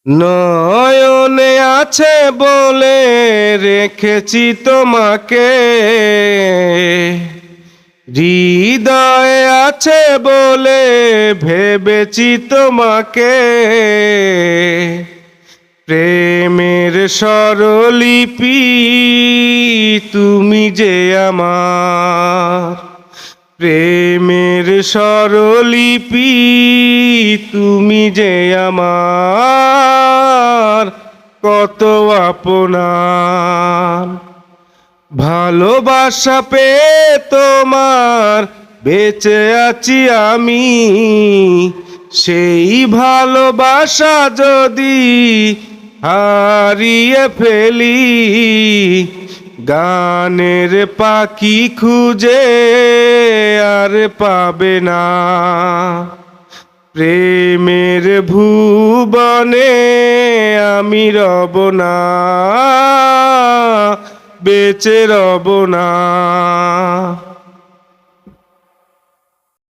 নয়নে আছে বলে রেখেছি তোমাকে, হৃদয়ে আছে বলে ভেবেছি তোমাকে। প্রেমের স্বরলিপি তুমি যে আমার, প্রেমের স্বরলিপি তুমি যে আমার, কত আপনার। ভালোবাসা পেয়ে তোমার বেঁচে আছি আমি, সেই ভালোবাসা যদি হারিয়ে ফেলি, গানের পাখি খুঁজে আর পাবে না। প্রেমের ভুবনে আমি রব না, বেঁচে রব না।